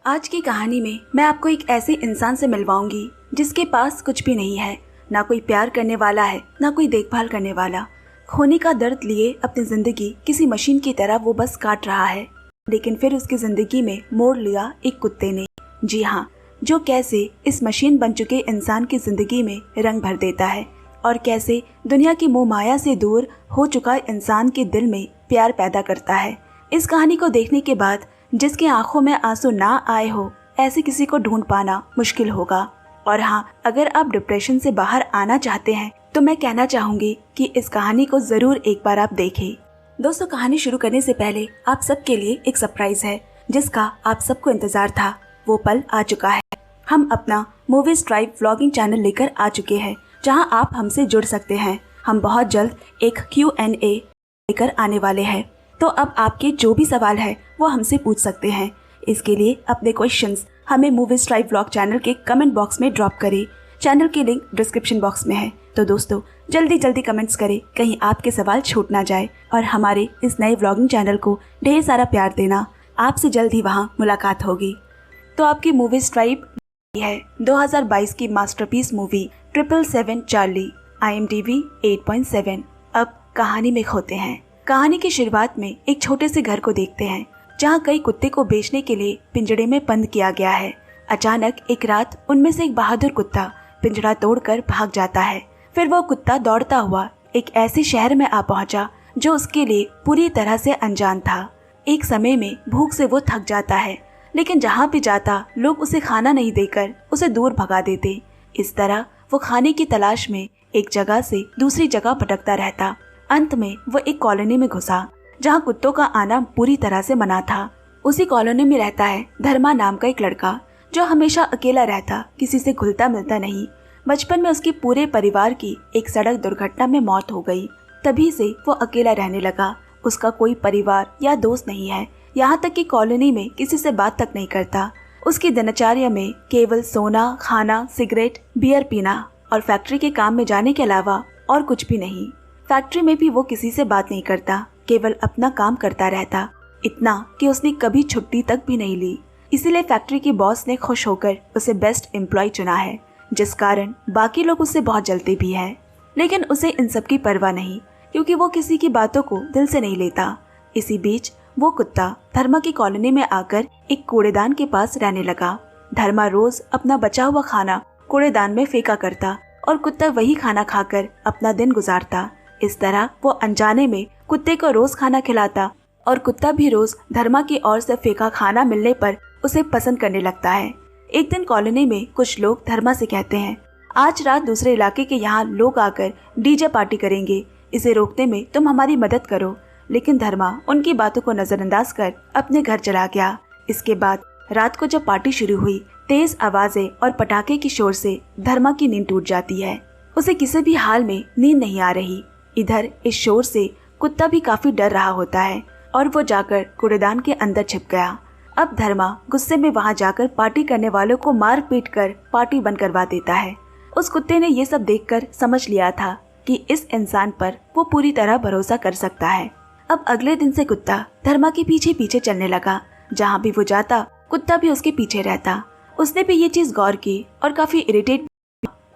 आज की कहानी में मैं आपको एक ऐसे इंसान से मिलवाऊंगी जिसके पास कुछ भी नहीं है, ना कोई प्यार करने वाला है, ना कोई देखभाल करने वाला। खोने का दर्द लिए अपनी जिंदगी किसी मशीन की तरह वो बस काट रहा है। लेकिन फिर उसकी जिंदगी में मोड़ लिया एक कुत्ते ने। जी हाँ, जो कैसे इस मशीन बन चुके इंसान की जिंदगी में रंग भर देता है और कैसे दुनिया की मोह माया से दूर हो चुका इंसान के दिल में प्यार पैदा करता है। इस कहानी को देखने के बाद जिसकी आंखों में आंसू ना आए हो, ऐसे किसी को ढूंढ पाना मुश्किल होगा। और हाँ, अगर आप डिप्रेशन से बाहर आना चाहते हैं तो मैं कहना चाहूंगी कि इस कहानी को जरूर एक बार आप देखें। दोस्तों, कहानी शुरू करने से पहले आप सबके लिए एक सरप्राइज है जिसका आप सबको इंतजार था। वो पल आ चुका है। हम अपना मूवीज ट्राइब व्लॉगिंग चैनल लेकर आ चुके हैं जहां आप हमसे जुड़ सकते हैं। हम बहुत जल्द एक Q&A लेकर आने वाले हैं, तो अब आपके जो भी सवाल है वो हमसे पूछ सकते हैं। इसके लिए अपने क्वेश्चंस हमें मूवीज ट्राइब व्लॉग चैनल के कमेंट बॉक्स में ड्रॉप करें। चैनल की लिंक डिस्क्रिप्शन बॉक्स में है। तो दोस्तों, जल्दी कमेंट्स करें, कहीं आपके सवाल छूट ना जाए। और हमारे इस नए व्लॉगिंग चैनल को ढेर सारा प्यार देना। आपसे जल्द ही वहाँ मुलाकात होगी। तो आपकी मूवीज ट्राइब है 2022 की मास्टरपीस मूवी 777 चार्ली, IMDb 8.7। अब कहानी में खोते हैं। कहानी की शुरुआत में एक छोटे से घर को देखते हैं जहाँ कई कुत्ते को बेचने के लिए पिंजड़े में बंद किया गया है। अचानक एक रात उनमें से एक बहादुर कुत्ता पिंजड़ा तोड़कर भाग जाता है। फिर वो कुत्ता दौड़ता हुआ एक ऐसे शहर में आ पहुंचा जो उसके लिए पूरी तरह से अनजान था। एक समय में भूख से वो थक जाता है, लेकिन जहाँ भी जाता लोग उसे खाना नहीं देकर उसे दूर भगा देते। इस तरह वो खाने की तलाश में एक जगह से दूसरी जगह भटकता रहता। अंत में वो एक कॉलोनी में घुसा जहाँ कुत्तों का आना पूरी तरह से मना था। उसी कॉलोनी में रहता है धर्मा नाम का एक लड़का जो हमेशा अकेला रहता, किसी से घुलता मिलता नहीं। बचपन में उसके पूरे परिवार की एक सड़क दुर्घटना में मौत हो गई। तभी से वो अकेला रहने लगा। उसका कोई परिवार या दोस्त नहीं है, यहाँ तक कि कॉलोनी में किसी से बात तक नहीं करता। उसकी दिनचर्या में केवल सोना, खाना, सिगरेट, बियर पीना और फैक्ट्री के काम में जाने के अलावा और कुछ भी नहीं। फैक्ट्री में भी वो किसी से बात नहीं करता, केवल अपना काम करता रहता। इतना कि उसने कभी छुट्टी तक भी नहीं ली। इसीलिए फैक्ट्री के बॉस ने खुश होकर उसे बेस्ट एम्प्लॉय चुना है, जिस कारण बाकी लोग उससे बहुत जलते भी हैं। लेकिन उसे इन सब की परवाह नहीं, क्योंकि वो किसी की बातों को दिल से नहीं लेता। इसी बीच वो कुत्ता धर्मा की कॉलोनी में आकर एक कूड़ेदान के पास रहने लगा। धर्मा रोज अपना बचा हुआ खाना कूड़ेदान में फेंका करता और कुत्ता वही खाना खाकर अपना दिन गुजारता। इस तरह वो अनजाने में कुत्ते को रोज खाना खिलाता और कुत्ता भी रोज धर्मा की ओर से फेंका खाना मिलने पर उसे पसंद करने लगता है। एक दिन कॉलोनी में कुछ लोग धर्मा से कहते हैं, आज रात दूसरे इलाके के यहाँ लोग आकर डीजे पार्टी करेंगे, इसे रोकने में तुम हमारी मदद करो। लेकिन धर्मा उनकी बातों को नजरअंदाज कर अपने घर चला गया। इसके बाद रात को जब पार्टी शुरू हुई, तेज आवाजें और पटाखे की शोर से धर्मा की नींद टूट जाती है। उसे किसी भी हाल में नींद नहीं आ रही। इधर इस शोर से कुत्ता भी काफी डर रहा होता है और वो जाकर कूड़ेदान के अंदर छिप गया। अब धर्मा गुस्से में वहां जाकर पार्टी करने वालों को मार पीट कर पार्टी बंद करवा देता है। उस कुत्ते ने ये सब देखकर समझ लिया था कि इस इंसान पर वो पूरी तरह भरोसा कर सकता है। अब अगले दिन से कुत्ता धर्मा के पीछे पीछे चलने लगा। जहाँ भी वो जाता कुत्ता भी उसके पीछे रहता। उसने भी ये चीज गौर की और काफी इरिटेट,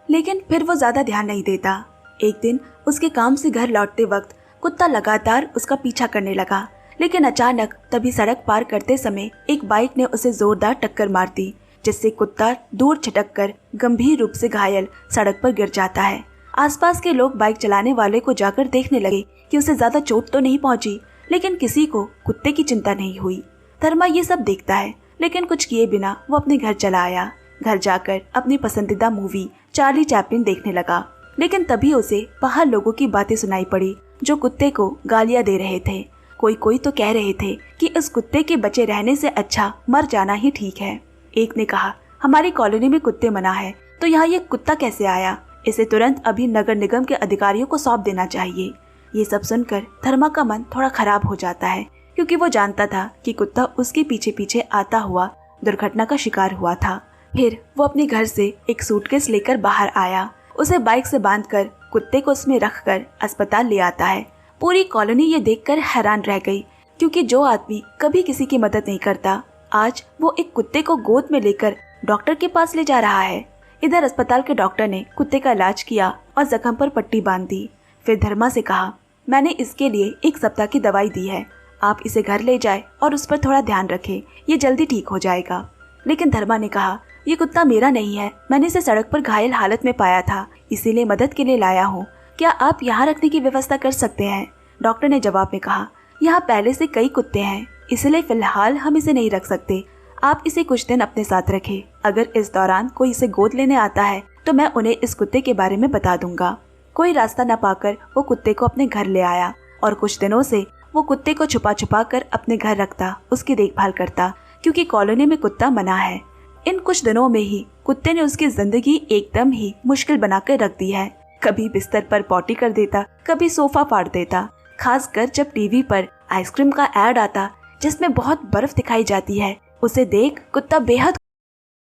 लेकिन फिर वो ज्यादा ध्यान नहीं देता। एक दिन उसके काम से घर लौटते वक्त कुत्ता लगातार उसका पीछा करने लगा, लेकिन अचानक तभी सड़क पार करते समय एक बाइक ने उसे जोरदार टक्कर मार दी, जिससे कुत्ता दूर छिटक कर गंभीर रूप से घायल सड़क पर गिर जाता है। आसपास के लोग बाइक चलाने वाले को जाकर देखने लगे कि उसे ज्यादा चोट तो नहीं पहुंची, लेकिन किसी को कुत्ते की चिंता नहीं हुई। धर्मा ये सब देखता है, लेकिन कुछ किए बिना वो अपने घर चला आया। घर जाकर अपनी पसंदीदा मूवी चार्ली चैपलिन देखने लगा, लेकिन तभी उसे बाहर लोगों की बातें सुनाई पड़ी जो कुत्ते को गालियां दे रहे थे। कोई तो कह रहे थे कि इस कुत्ते के बचे रहने से अच्छा मर जाना ही ठीक है। एक ने कहा, हमारी कॉलोनी में कुत्ते मना है, तो यहाँ ये कुत्ता कैसे आया? इसे तुरंत अभी नगर निगम के अधिकारियों को सौंप देना चाहिए। ये सब सुनकर धर्मा का मन थोड़ा खराब हो जाता है, क्योंकि वो जानता था कि कुत्ता उसके पीछे पीछे आता हुआ दुर्घटना का शिकार हुआ था। फिर वो अपने घर से एक सूटकेस लेकर बाहर आया। उसे बाइक से बांधकर कुत्ते को उसमें रखकर अस्पताल ले आता है। पूरी कॉलोनी ये देखकर हैरान रह गई, क्योंकि जो आदमी कभी किसी की मदद नहीं करता आज वो एक कुत्ते को गोद में लेकर डॉक्टर के पास ले जा रहा है। इधर अस्पताल के डॉक्टर ने कुत्ते का इलाज किया और जख्म पर पट्टी बांध दी। फिर धर्मा से कहा, मैंने इसके लिए 1 सप्ताह की दवाई दी है, आप इसे घर ले जाए और उस पर थोड़ा ध्यान रखें, ये जल्दी ठीक हो जाएगा। लेकिन धर्मा ने कहा, ये कुत्ता मेरा नहीं है, मैंने इसे सड़क पर घायल हालत में पाया था, इसीलिए मदद के लिए लाया हूँ, क्या आप यहाँ रखने की व्यवस्था कर सकते हैं? डॉक्टर ने जवाब में कहा, यहाँ पहले से कई कुत्ते हैं, इसलिए फिलहाल हम इसे नहीं रख सकते, आप इसे कुछ दिन अपने साथ रखें। अगर इस दौरान कोई इसे गोद लेने आता है तो मैं उन्हें इस कुत्ते के बारे में बता दूंगा। कोई रास्ता न पाकर वो कुत्ते को अपने घर ले आया और कुछ दिनों से वो कुत्ते को छुपा छुपा कर अपने घर रखता, उसकी देखभाल करता, क्योंकि कॉलोनी में कुत्ता मना है। इन कुछ दिनों में ही कुत्ते ने उसकी जिंदगी एकदम ही मुश्किल बनाकर रख दी है। कभी बिस्तर पर पॉटी कर देता, कभी सोफा फाड़ देता, खासकर जब टीवी पर आइसक्रीम का ऐड आता जिसमें बहुत बर्फ दिखाई जाती है, उसे देख कुत्ता बेहद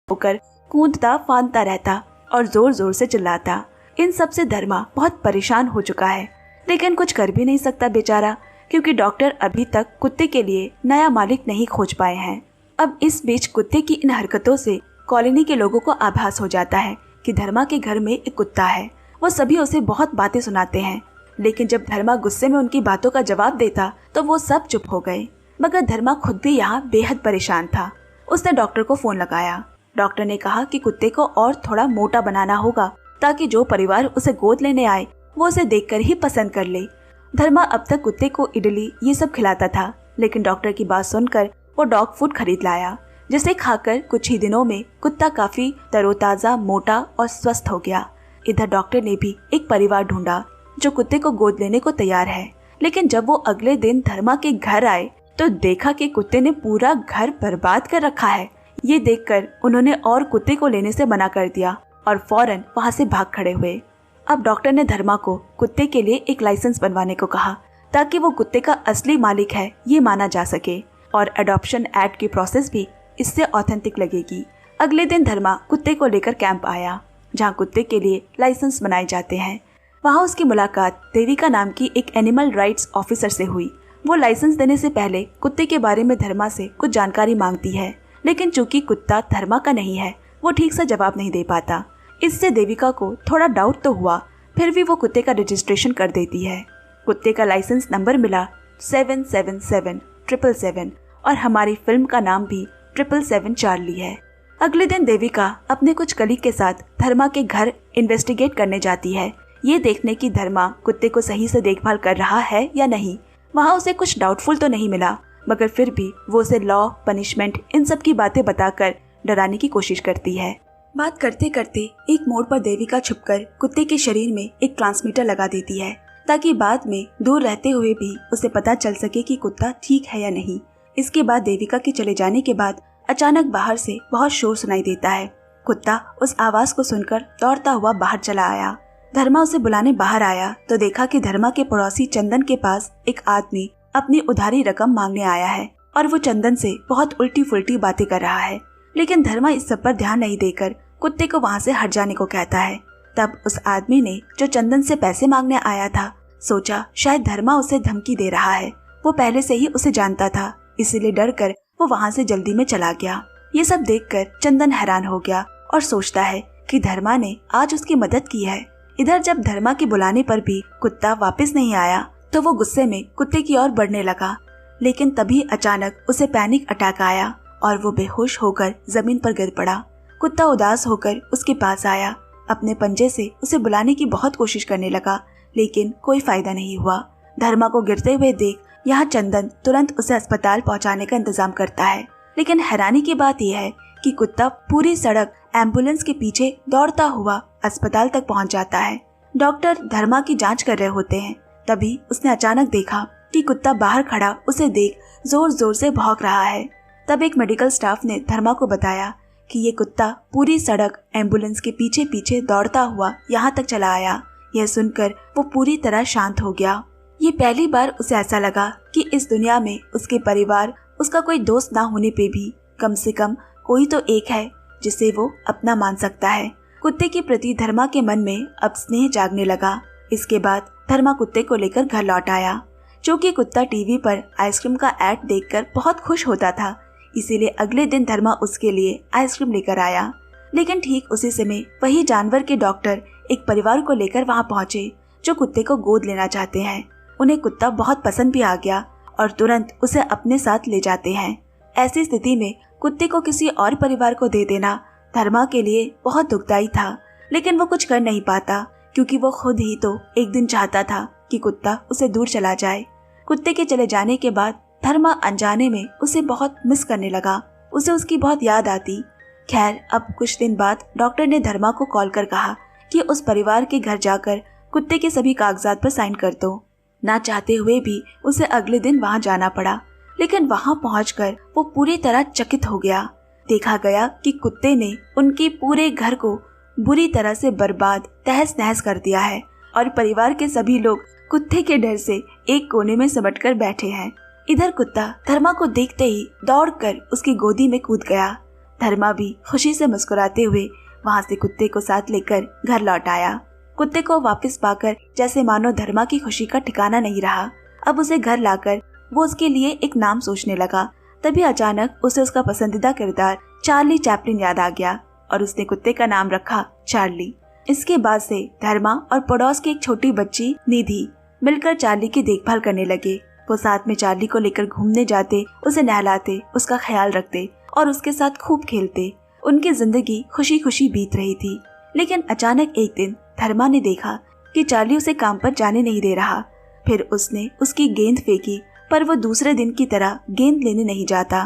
होकर कूदता फांदता रहता और जोर जोर से चिल्लाता। इन सब से धर्मा बहुत परेशान हो चुका है, लेकिन कुछ कर भी नहीं सकता बेचारा, क्योंकि डॉक्टर अभी तक कुत्ते के लिए नया मालिक नहीं खोज पाए हैं। अब इस बीच कुत्ते की इन हरकतों से कॉलोनी के लोगों को आभास हो जाता है कि धर्मा के घर में एक कुत्ता है। वो सभी उसे बहुत बातें सुनाते हैं, लेकिन जब धर्मा गुस्से में उनकी बातों का जवाब देता तो वो सब चुप हो गए। मगर धर्मा खुद भी यहाँ बेहद परेशान था। उसने डॉक्टर को फोन लगाया। डॉक्टर ने कहा कि कुत्ते को और थोड़ा मोटा बनाना होगा ताकि जो परिवार उसे गोद लेने आए वो उसे देखकर ही पसंद कर ले। धर्मा अब तक कुत्ते को इडली ये सब खिलाता था, लेकिन डॉक्टर की बात सुनकर वो डॉग फूड खरीद लाया, जिसे खाकर कुछ ही दिनों में कुत्ता काफी तरोताजा, मोटा और स्वस्थ हो गया। इधर डॉक्टर ने भी एक परिवार ढूंढा जो कुत्ते को गोद लेने को तैयार है। लेकिन जब वो अगले दिन धर्मा के घर आए तो देखा कि कुत्ते ने पूरा घर बर्बाद कर रखा है। ये देखकर उन्होंने और कुत्ते को लेने से मना कर दिया और फौरन वहाँ से भाग खड़े हुए। अब डॉक्टर ने धर्मा को कुत्ते के लिए एक लाइसेंस बनवाने को कहा ताकि वो कुत्ते का असली मालिक है ये माना जा सके, और अडॉप्शन एक्ट की प्रोसेस भी इससे ऑथेंटिक लगेगी। अगले दिन धर्मा कुत्ते को लेकर कैंप आया जहाँ कुत्ते के लिए लाइसेंस बनाए जाते हैं। वहाँ उसकी मुलाकात देविका नाम की एक एनिमल राइट्स ऑफिसर से हुई। वो लाइसेंस देने से पहले कुत्ते के बारे में धर्मा से कुछ जानकारी मांगती है, लेकिन चूंकि कुत्ता धर्मा का नहीं है वो ठीक से जवाब नहीं दे पाता। इससे देविका को थोड़ा डाउट तो हुआ, फिर भी वो कुत्ते का रजिस्ट्रेशन कर देती है। कुत्ते का लाइसेंस नंबर मिला 777777 और हमारी फिल्म का नाम भी 777 चार्ली है। अगले दिन देविका अपने कुछ कलीग के साथ धर्मा के घर इन्वेस्टिगेट करने जाती है, ये देखने की धर्मा कुत्ते को सही से देखभाल कर रहा है या नहीं। वहाँ उसे कुछ डाउटफुल तो नहीं मिला, मगर फिर भी वो उसे लॉ, पनिशमेंट इन सब की बातें बताकर डराने की कोशिश करती है। बात करते करते एक मोड़ पर देविका छुपकर कुत्ते के शरीर में एक ट्रांसमीटर लगा देती है ताकि बाद में दूर रहते हुए भी उसे पता चल सके कि कुत्ता ठीक है या नहीं। इसके बाद देविका के चले जाने के बाद अचानक बाहर से बहुत शोर सुनाई देता है। कुत्ता उस आवाज को सुनकर दौड़ता हुआ बाहर चला आया। धर्मा उसे बुलाने बाहर आया तो देखा कि धर्मा के पड़ोसी चंदन के पास एक आदमी अपनी उधारी रकम मांगने आया है और वो चंदन से बहुत उल्टी फुल्टी बातें कर रहा है। लेकिन धर्मा इस सब पर ध्यान नहीं देकर कुत्ते को वहाँ से हट जाने को कहता है। तब उस आदमी ने जो चंदन से पैसे मांगने आया था सोचा शायद धर्मा उसे धमकी दे रहा है। वो पहले से ही उसे जानता था, इसीलिए डर कर वो वहाँ से जल्दी में चला गया। ये सब देखकर चंदन हैरान हो गया और सोचता है कि धर्मा ने आज उसकी मदद की है। इधर जब धर्मा के बुलाने पर भी कुत्ता वापस नहीं आया तो वो गुस्से में कुत्ते की ओर बढ़ने लगा, लेकिन तभी अचानक उसे पैनिक अटैक आया और वो बेहोश होकर जमीन पर गिर पड़ा। कुत्ता उदास होकर उसके पास आया, अपने पंजे से उसे बुलाने की बहुत कोशिश करने लगा, लेकिन कोई फायदा नहीं हुआ। धर्मा को गिरते हुए देख यहाँ चंदन तुरंत उसे अस्पताल पहुँचाने का इंतजाम करता है। लेकिन हैरानी की बात यह है कि कुत्ता पूरी सड़क एम्बुलेंस के पीछे दौड़ता हुआ अस्पताल तक पहुंच जाता है। डॉक्टर धर्मा की जांच कर रहे होते हैं, तभी उसने अचानक देखा कि कुत्ता बाहर खड़ा उसे देख जोर जोर से भौंक रहा है। तब एक मेडिकल स्टाफ ने धर्मा को बताया कि ये कुत्ता पूरी सड़क एम्बुलेंस के पीछे पीछे दौड़ता हुआ यहाँ तक चला आया। यह सुनकर वो पूरी तरह शांत हो गया। ये पहली बार उसे ऐसा लगा कि इस दुनिया में उसके परिवार, उसका कोई दोस्त ना होने पे भी कम से कम कोई तो एक है जिसे वो अपना मान सकता है। कुत्ते के प्रति धर्मा के मन में अब स्नेह जागने लगा। इसके बाद धर्मा कुत्ते को लेकर घर लौट आया। जो कि कुत्ता टीवी पर आइसक्रीम का ऐड देखकर बहुत खुश होता था, इसीलिए अगले दिन धर्मा उसके लिए आइसक्रीम लेकर आया। लेकिन ठीक उसी समय वही जानवर के डॉक्टर एक परिवार को लेकर वहाँ पहुँचे जो कुत्ते को गोद लेना चाहते हैं। उन्हें कुत्ता बहुत पसंद भी आ गया और तुरंत उसे अपने साथ ले जाते हैं। ऐसी स्थिति में कुत्ते को किसी और परिवार को दे देना धर्मा के लिए बहुत दुखदायी था, लेकिन वो कुछ कर नहीं पाता क्योंकि वो खुद ही तो एक दिन चाहता था कि कुत्ता उसे दूर चला जाए। कुत्ते के चले जाने के बाद धर्मा अनजाने में उसे बहुत मिस करने लगा। उसे उसकी बहुत याद आती। खैर, अब कुछ दिन बाद डॉक्टर ने धर्मा को कॉल कर कहा कि उस परिवार के घर जाकर कुत्ते के सभी कागजात पर साइन कर दो। ना चाहते हुए भी उसे अगले दिन वहाँ जाना पड़ा, लेकिन वहाँ पहुंचकर वो पूरी तरह चकित हो गया। देखा गया कि कुत्ते ने उनके पूरे घर को बुरी तरह से बर्बाद तहस नहस कर दिया है और परिवार के सभी लोग कुत्ते के डर से एक कोने में सिमटकर बैठे हैं। इधर कुत्ता धर्मा को देखते ही दौड़कर उसकी गोदी में कूद गया। धर्मा भी खुशी से मुस्कुराते हुए वहाँ से कुत्ते को साथ लेकर घर लौट आया। कुत्ते को वापस पाकर जैसे मानो धर्मा की खुशी का ठिकाना नहीं रहा। अब उसे घर लाकर वो उसके लिए एक नाम सोचने लगा। तभी अचानक उसे उसका पसंदीदा किरदार चार्ली चैपलिन याद आ गया और उसने कुत्ते का नाम रखा चार्ली। इसके बाद से धर्मा और पड़ोस की एक छोटी बच्ची निधि मिलकर चार्ली की देखभाल करने लगे। वो साथ में चार्ली को लेकर घूमने जाते, उसे नहलाते, उसका ख्याल रखते और उसके साथ खूब खेलते। उनकी जिंदगी खुशी खुशी बीत रही थी। लेकिन अचानक एक दिन धर्मा ने देखा कि चार्ली उसे काम पर जाने नहीं दे रहा। फिर उसने उसकी गेंद फेंकी, पर वो दूसरे दिन की तरह गेंद लेने नहीं जाता।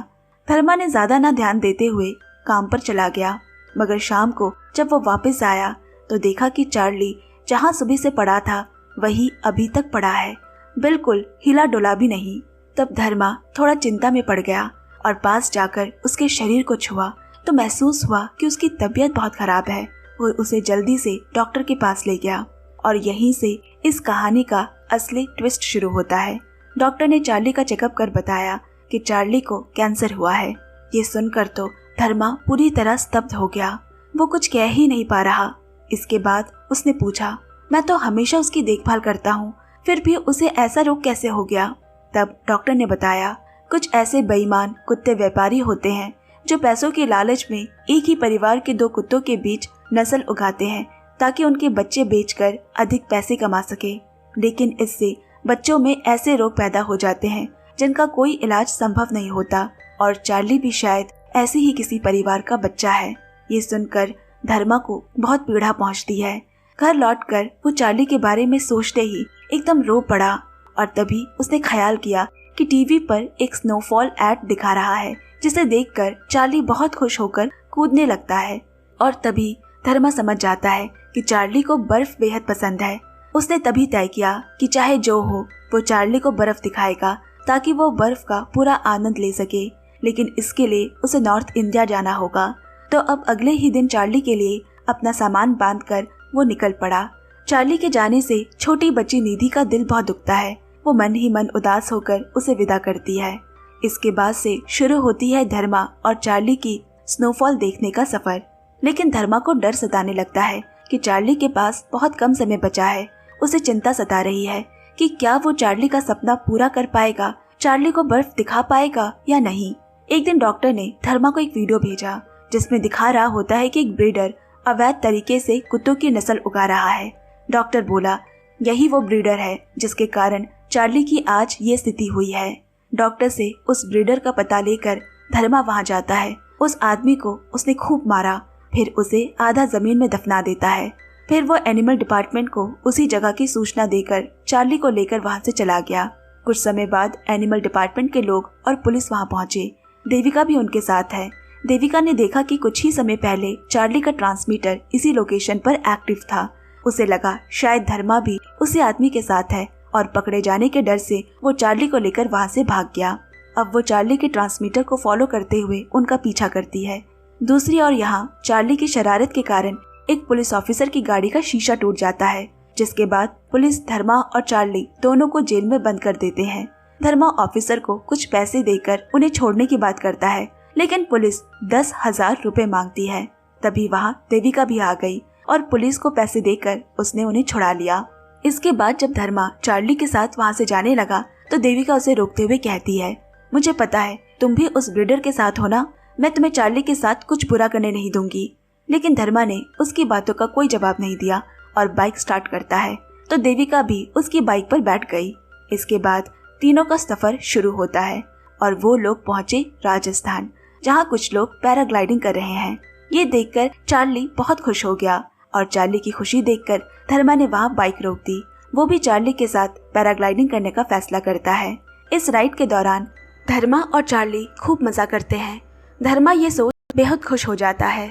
धर्मा ने ज्यादा ना ध्यान देते हुए काम पर चला गया, मगर शाम को जब वो वापस आया तो देखा कि चार्ली जहाँ सुबह से पड़ा था वही अभी तक पड़ा है, बिल्कुल हिला डुला भी नहीं। तब धर्मा थोड़ा चिंता में पड़ गया और पास जाकर उसके शरीर को छुआ तो महसूस हुआ कि उसकी तबीयत बहुत खराब है। वो उसे जल्दी से डॉक्टर के पास ले गया और यहीं से इस कहानी का असली ट्विस्ट शुरू होता है। डॉक्टर ने चार्ली का चेकअप कर बताया कि चार्ली को कैंसर हुआ है। ये सुनकर तो धर्मा पूरी तरह स्तब्ध हो गया। वो कुछ कह ही नहीं पा रहा। इसके बाद उसने पूछा, मैं तो हमेशा उसकी देखभाल करता हूँ, फिर भी उसे ऐसा रोग कैसे हो गया? तब डॉक्टर ने बताया, कुछ ऐसे बेईमान कुत्ते व्यापारी होते हैं जो पैसों के लालच में एक ही परिवार के दो कुत्तों के बीच नस्ल उगाते हैं ताकि उनके बच्चे बेचकर अधिक पैसे कमा सके। लेकिन इससे बच्चों में ऐसे रोग पैदा हो जाते हैं जिनका कोई इलाज संभव नहीं होता और चार्ली भी शायद ऐसे ही किसी परिवार का बच्चा है। ये सुनकर धर्मा को बहुत पीड़ा पहुंचती है। घर लौटकर वो चार्ली के बारे में सोचते ही एकदम रो पड़ा और तभी उसने ख्याल किया कि टीवी पर एक स्नोफॉल ऐड दिखा रहा है, जिसे देखकर चार्ली बहुत खुश होकर कूदने लगता है। और तभी धर्मा समझ जाता है कि चार्ली को बर्फ बेहद पसंद है। उसने तभी तय किया कि चाहे जो हो वो चार्ली को बर्फ दिखाएगा ताकि वो बर्फ का पूरा आनंद ले सके। लेकिन इसके लिए उसे नॉर्थ इंडिया जाना होगा। तो अब अगले ही दिन चार्ली के लिए अपना सामान बांधकर वो निकल पड़ा। चार्ली के जाने से छोटी बच्ची निधि का दिल बहुत दुखता है। वो मन ही मन उदास होकर उसे विदा करती है। इसके बाद से शुरू होती है धर्मा और चार्ली की स्नोफॉल देखने का सफर। लेकिन धर्मा को डर सताने लगता है कि चार्ली के पास बहुत कम समय बचा है। उसे चिंता सता रही है कि क्या वो चार्ली का सपना पूरा कर पाएगा, चार्ली को बर्फ दिखा पाएगा या नहीं। एक दिन डॉक्टर ने धर्मा को एक वीडियो भेजा जिसमें दिखा रहा होता है कि एक ब्रीडर अवैध तरीके से कुत्तों की नस्ल उगा रहा है। डॉक्टर बोला, यही वो ब्रीडर है जिसके कारण चार्ली की आज ये स्थिति हुई है। डॉक्टर से उस ब्रीडर का पता लेकर धर्मा वहाँ जाता है। उस आदमी को उसने खूब मारा, फिर उसे आधा जमीन में दफना देता है। फिर वो एनिमल डिपार्टमेंट को उसी जगह की सूचना देकर चार्ली को लेकर वहाँ से चला गया। कुछ समय बाद एनिमल डिपार्टमेंट के लोग और पुलिस वहाँ पहुँचे। देविका भी उनके साथ है। देविका ने देखा कि कुछ ही समय पहले चार्ली का ट्रांसमीटर इसी लोकेशन पर एक्टिव था। उसे लगा शायद धर्मा भी उसी आदमी के साथ है और पकड़े जाने के डर से वो चार्ली को लेकर वहाँ से भाग गया। अब वो चार्ली के ट्रांसमीटर को फॉलो करते हुए उनका पीछा करती है। दूसरी ओर यहाँ चार्ली की शरारत के कारण एक पुलिस ऑफिसर की गाड़ी का शीशा टूट जाता है, जिसके बाद पुलिस धर्मा और चार्ली दोनों को जेल में बंद कर देते हैं। धर्मा ऑफिसर को कुछ पैसे देकर उन्हें छोड़ने की बात करता है, लेकिन पुलिस 10,000 रुपए मांगती है। तभी वहाँ देविका भी आ गई और पुलिस को पैसे देकर उसने उन्हें छुड़ा लिया। इसके बाद जब धर्मा चार्ली के साथ वहाँ से जाने लगा तो देविका उसे रोकते हुए कहती है, मुझे पता है तुम भी उस ब्रीडर के साथ हो ना, मैं तुम्हें चार्ली के साथ कुछ बुरा करने नहीं दूंगी। लेकिन धर्मा ने उसकी बातों का कोई जवाब नहीं दिया और बाइक स्टार्ट करता है तो देविका भी उसकी बाइक पर बैठ गई। इसके बाद तीनों का सफर शुरू होता है और वो लोग पहुंचे राजस्थान, जहां कुछ लोग पैराग्लाइडिंग कर रहे हैं। ये देखकर चार्ली बहुत खुश हो गया और चार्ली की खुशी देखकर धर्मा ने वहां बाइक रोक दी। वो भी चार्ली के साथ पैराग्लाइडिंग करने का फैसला करता है। इस राइड के दौरान धर्मा और चार्ली खूब मजा करते हैं। धर्मा ये सोच बेहद खुश हो जाता है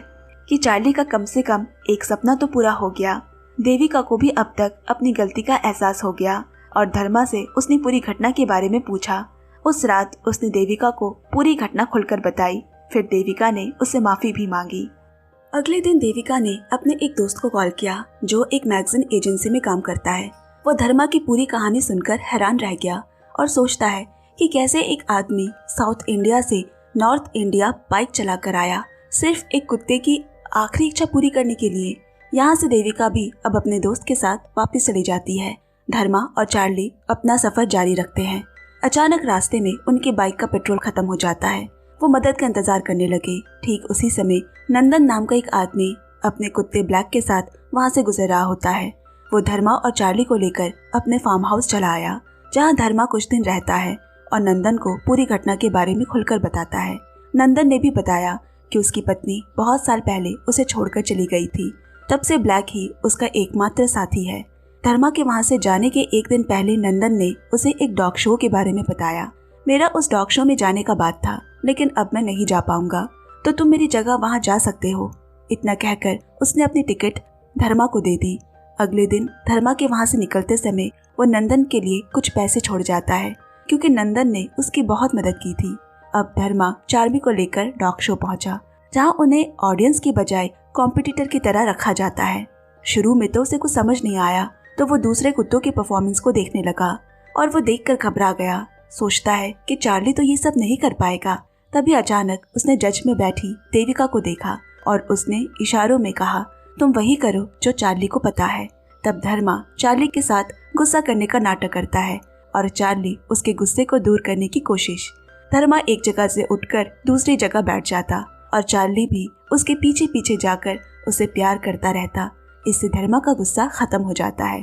कि चार्ली का कम से कम एक सपना तो पूरा हो गया। देविका को भी अब तक अपनी गलती का एहसास हो गया और धर्मा से उसने पूरी घटना के बारे में पूछा। उस रात उसने देविका को पूरी घटना खुलकर बताई। फिर देविका ने उससे माफी भी मांगी। अगले दिन देविका ने अपने एक दोस्त को कॉल किया जो एक मैगजीन एजेंसी में काम करता है। वो धर्मा की पूरी कहानी सुनकर हैरान रह गया और सोचता है कि कैसे एक आदमी साउथ इंडिया से नॉर्थ इंडिया बाइक चलाकर आया सिर्फ एक कुत्ते की आखिरी इच्छा पूरी करने के लिए। यहाँ से देविका भी अब अपने दोस्त के साथ वापस चली जाती है। धर्मा और चार्ली अपना सफर जारी रखते हैं। अचानक रास्ते में उनकी बाइक का पेट्रोल खत्म हो जाता है। वो मदद का इंतजार करने लगे। ठीक उसी समय नंदन नाम का एक आदमी अपने कुत्ते ब्लैक के साथ वहाँ से गुजर रहा होता है। वो धर्मा और चार्ली को लेकर अपने फार्म हाउस चला आया, जहाँ धर्मा कुछ दिन रहता है और नंदन को पूरी घटना के बारे में खुलकर बताता है। नंदन ने भी बताया कि उसकी पत्नी बहुत साल पहले उसे छोड़कर चली गई थी। तब से ब्लैक ही उसका एकमात्र साथी है। धर्मा के वहाँ से जाने के एक दिन पहले नंदन ने उसे एक डॉग शो के बारे में बताया। मेरा उस डॉग शो में जाने का बात था, लेकिन अब मैं नहीं जा पाऊंगा, तो तुम मेरी जगह वहाँ जा सकते हो। इतना कहकर उसने अपनी टिकट धर्मा को दे दी। अगले दिन धर्मा के वहाँ से निकलते समय वो नंदन के लिए कुछ पैसे छोड़ जाता है, क्योंकि नंदन ने उसकी बहुत मदद की थी। अब धर्मा चार्ली को लेकर डॉग शो पहुंचा, जहाँ उन्हें ऑडियंस की बजाय कॉम्पिटिटर की तरह रखा जाता है। शुरू में तो उसे कुछ समझ नहीं आया, तो वो दूसरे कुत्तों की परफॉर्मेंस को देखने लगा और वो देखकर घबरा गया। सोचता है कि चार्ली तो ये सब नहीं कर पाएगा। तभी अचानक उसने जज में बैठी देविका को देखा और उसने इशारों में कहा, तुम वही करो जो चार्ली को पता है। तब धर्मा चार्ली के साथ गुस्सा करने का नाटक करता है और चार्ली उसके गुस्से को दूर करने की कोशिश। धर्मा एक जगह से उठकर दूसरी जगह बैठ जाता और चार्ली भी उसके पीछे पीछे जाकर उसे प्यार करता रहता। इससे धर्मा का गुस्सा खत्म हो जाता है।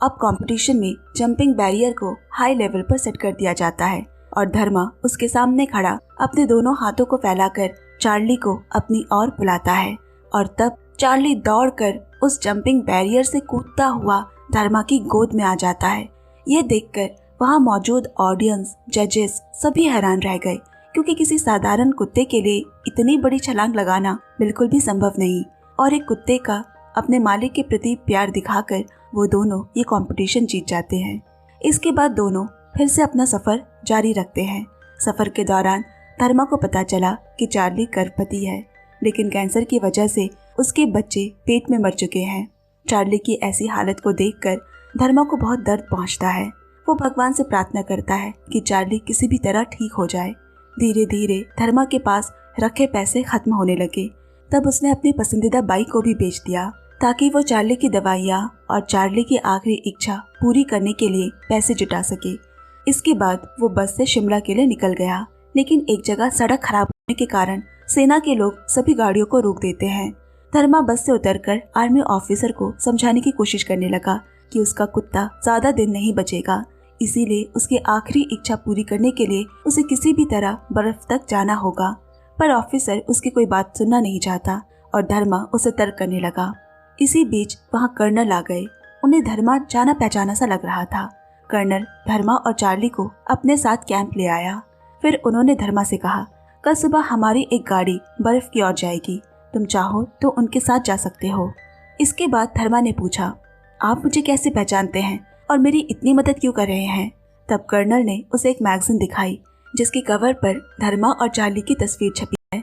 अब कंपटीशन में जंपिंग बैरियर को हाई लेवल पर सेट कर दिया जाता है और धर्मा उसके सामने खड़ा अपने दोनों हाथों को फैलाकर चार्ली को अपनी ओर बुलाता है और तब चार्ली दौड़कर उस जंपिंग बैरियर से कूदता हुआ धर्मा की गोद में आ जाता है। ये देखकर वहाँ मौजूद ऑडियंस, जजेस सभी हैरान रह गए, क्योंकि किसी साधारण कुत्ते के लिए इतनी बड़ी छलांग लगाना बिल्कुल भी संभव नहीं। और एक कुत्ते का अपने मालिक के प्रति प्यार दिखाकर वो दोनों ये कंपटीशन जीत जाते हैं। इसके बाद दोनों फिर से अपना सफर जारी रखते हैं। सफर के दौरान धर्मा को पता चला कि चार्ली गर्भवती है, लेकिन कैंसर की वजह से उसके बच्चे पेट में मर चुके हैं। चार्ली की ऐसी हालत को देखकर धर्मा को बहुत दर्द पहुंचता है। वो भगवान से प्रार्थना करता है कि चार्ली किसी भी तरह ठीक हो जाए। धीरे धीरे धर्मा के पास रखे पैसे खत्म होने लगे। तब उसने अपनी पसंदीदा बाइक को भी बेच दिया ताकि वो चार्ली की दवाइयाँ और चार्ली की आखिरी इच्छा पूरी करने के लिए पैसे जुटा सके। इसके बाद वो बस से शिमला के लिए निकल गया, लेकिन एक जगह सड़क खराब होने के कारण सेना के लोग सभी गाड़ियों को रोक देते हैं। धर्मा बस से उतरकर आर्मी ऑफिसर को समझाने की कोशिश करने लगा कि उसका कुत्ता ज्यादा दिन नहीं बचेगा, इसीलिए उसकी आखिरी इच्छा पूरी करने के लिए उसे किसी भी तरह बर्फ तक जाना होगा। पर ऑफिसर उसकी कोई बात सुनना नहीं चाहता और धर्मा उसे तर्क करने लगा। इसी बीच वहाँ कर्नल आ गए। उन्हें धर्मा जाना पहचाना सा लग रहा था। कर्नल धर्मा और चार्ली को अपने साथ कैंप ले आया। फिर उन्होंने धर्मा से कहा, कल सुबह हमारी एक गाड़ी बर्फ की ओर जाएगी, तुम चाहो तो उनके साथ जा सकते हो। इसके बाद धर्मा ने पूछा, आप मुझे कैसे पहचानते हैं और मेरी इतनी मदद क्यों कर रहे हैं? तब कर्नल ने उसे एक मैगजीन दिखाई जिसके कवर पर धर्मा और चार्ली की तस्वीर छपी है।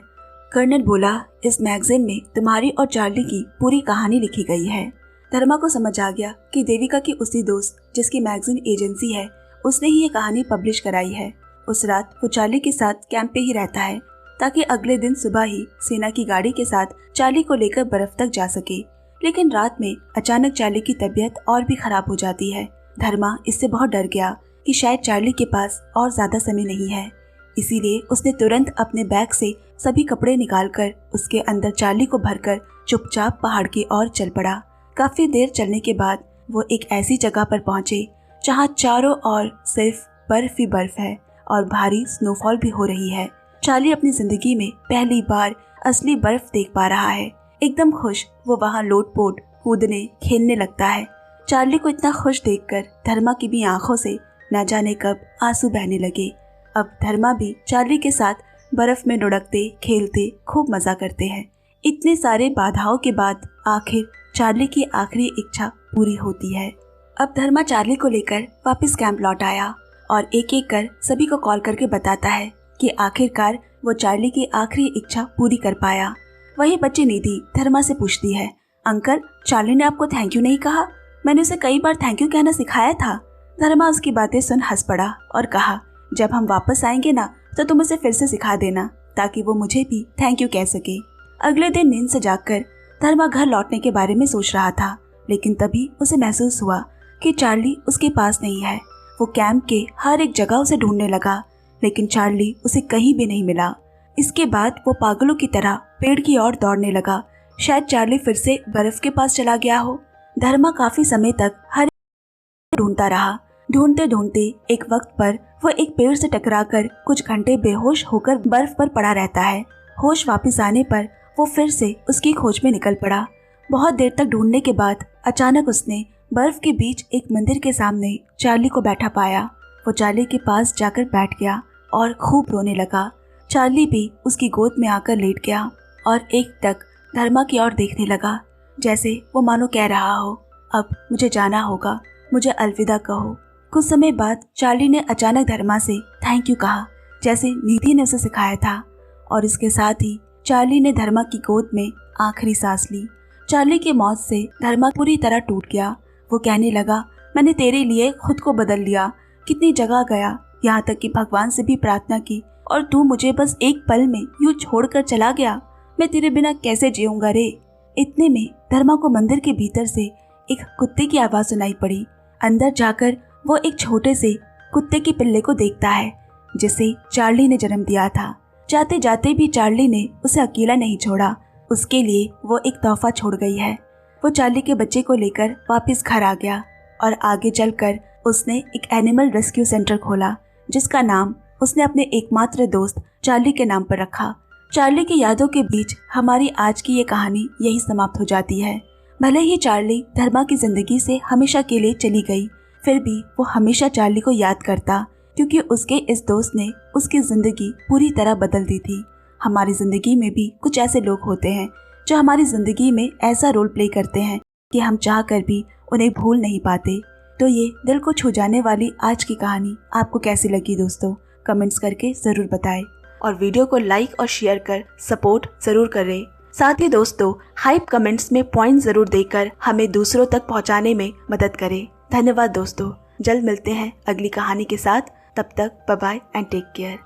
कर्नल बोला, इस मैगजीन में तुम्हारी और चार्ली की पूरी कहानी लिखी गई है। धर्मा को समझ आ गया कि देविका की उसी दोस्त जिसकी मैगजीन एजेंसी है, उसने ही ये कहानी पब्लिश कराई है। उस रात वो चार्ली के साथ कैंप पे ही रहता है ताकि अगले दिन सुबह ही सेना की गाड़ी के साथ चार्ली को लेकर बर्फ तक जा सके। लेकिन रात में अचानक चार्ली की तबीयत और भी खराब हो जाती है। धर्मा इससे बहुत डर गया कि शायद चार्ली के पास और ज्यादा समय नहीं है। इसीलिए उसने तुरंत अपने बैग से सभी कपड़े निकालकर उसके अंदर चार्ली को भरकर चुपचाप पहाड़ की ओर चल पड़ा। काफी देर चलने के बाद वो एक ऐसी जगह पर पहुंचे जहां चारों ओर सिर्फ बर्फ ही बर्फ है और भारी स्नोफॉल भी हो रही है। चार्ली अपनी जिंदगी में पहली बार असली बर्फ देख पा रहा है। एकदम खुश वो वहाँ लोटपोट कूदने खेलने लगता है। चार्ली को इतना खुश देखकर धर्मा की भी आंखों से न जाने कब आंसू बहने लगे। अब धर्मा भी चार्ली के साथ बर्फ में लुढ़कते खेलते खूब मजा करते हैं। इतने सारे बाधाओं के बाद आखिर चार्ली की आखिरी इच्छा पूरी होती है। अब धर्मा चार्ली को लेकर वापस कैंप लौट आया और एक एक कर सभी को कॉल करके बताता है कि आखिरकार वो चार्ली की आखिरी इच्छा पूरी कर पाया। वही बच्ची निधि धर्मा से पूछती है, अंकल चार्ली ने आपको थैंक यू नहीं कहा? मैंने उसे कई बार थैंक यू कहना सिखाया था। धर्मा उसकी बातें सुन हंस पड़ा और कहा, जब हम वापस आएंगे ना तो तुम उसे फिर से सिखा देना ताकि वो मुझे भी थैंक यू कह सके। अगले दिन नींद से जागकर धर्मा घर लौटने के बारे में सोच रहा था, लेकिन तभी उसे महसूस हुआ कि चार्ली उसके पास नहीं है। वो कैंप के हर एक जगह उसे ढूंढने लगा, लेकिन चार्ली उसे कहीं भी नहीं मिला। इसके बाद वो पागलों की तरह पेड़ की ओर दौड़ने लगा। शायद चार्ली फिर से बर्फ के पास चला गया हो। धर्मा काफी समय तक हर ढूंढता रहा। ढूंढते ढूंढते एक वक्त पर वो एक पेड़ से टकराकर कुछ घंटे बेहोश होकर बर्फ पर पड़ा रहता है। होश वापस आने पर वो फिर से उसकी खोज में निकल पड़ा। बहुत देर तक ढूंढने के बाद अचानक उसने बर्फ के बीच एक मंदिर के सामने चार्ली को बैठा पाया। वो चार्ली के पास जाकर बैठ गया और खूब रोने लगा। चार्ली भी उसकी गोद में आकर लेट गया और एक टक धर्मा की ओर देखने लगा, जैसे वो मानो कह रहा हो, अब मुझे जाना होगा, मुझे अलविदा कहो। कुछ समय बाद चार्ली ने अचानक धर्मा से थैंक यू कहा, जैसे निधि ने उसे सिखाया था, और इसके साथ ही चार्ली ने धर्मा की गोद में आखिरी सांस ली। चार्ली की मौत से धर्मा पूरी तरह टूट गया। वो कहने लगा, मैंने तेरे लिए खुद को बदल लिया, कितनी जगह गया, यहाँ तक कि भगवान से भी प्रार्थना की, और तू मुझे बस एक पल में यूं छोड़कर चला गया। मैं तेरे बिना कैसे जीऊंगा रे। इतने में धर्मा को मंदिर के भीतर से एक कुत्ते की आवाज सुनाई पड़ी। अंदर जाकर वो एक छोटे से कुत्ते के पिल्ले को देखता है जिसे चार्ली ने जन्म दिया था। जाते जाते भी चार्ली ने उसे अकेला नहीं छोड़ा, उसके लिए वो एक तोहफा छोड़ गई है। वो चार्ली के बच्चे को लेकर वापस घर आ गया और आगे चलकर उसने एक एनिमल रेस्क्यू सेंटर खोला, जिसका नाम उसने अपने एकमात्र दोस्त चार्ली के नाम पर रखा। चार्ली की यादों के बीच हमारी आज की ये कहानी यही समाप्त हो जाती है। भले ही चार्ली धर्मा की जिंदगी से हमेशा के लिए चली गई, फिर भी वो हमेशा चार्ली को याद करता, क्योंकि उसके इस दोस्त ने उसकी जिंदगी पूरी तरह बदल दी थी। हमारी जिंदगी में भी कुछ ऐसे लोग होते हैं जो हमारी जिंदगी में ऐसा रोल प्ले करते हैं कि हम चाह कर भी उन्हें भूल नहीं पाते। तो ये दिल को छू जाने वाली आज की कहानी आपको कैसी लगी दोस्तों, कमेंट्स करके जरूर बताएं और वीडियो को लाइक और शेयर कर सपोर्ट जरूर करें। साथ ही दोस्तों हाइप कमेंट्स में पॉइंट जरूर देकर हमें दूसरों तक पहुंचाने में मदद करें। धन्यवाद दोस्तों, जल्द मिलते हैं अगली कहानी के साथ। तब तक bye bye and take care.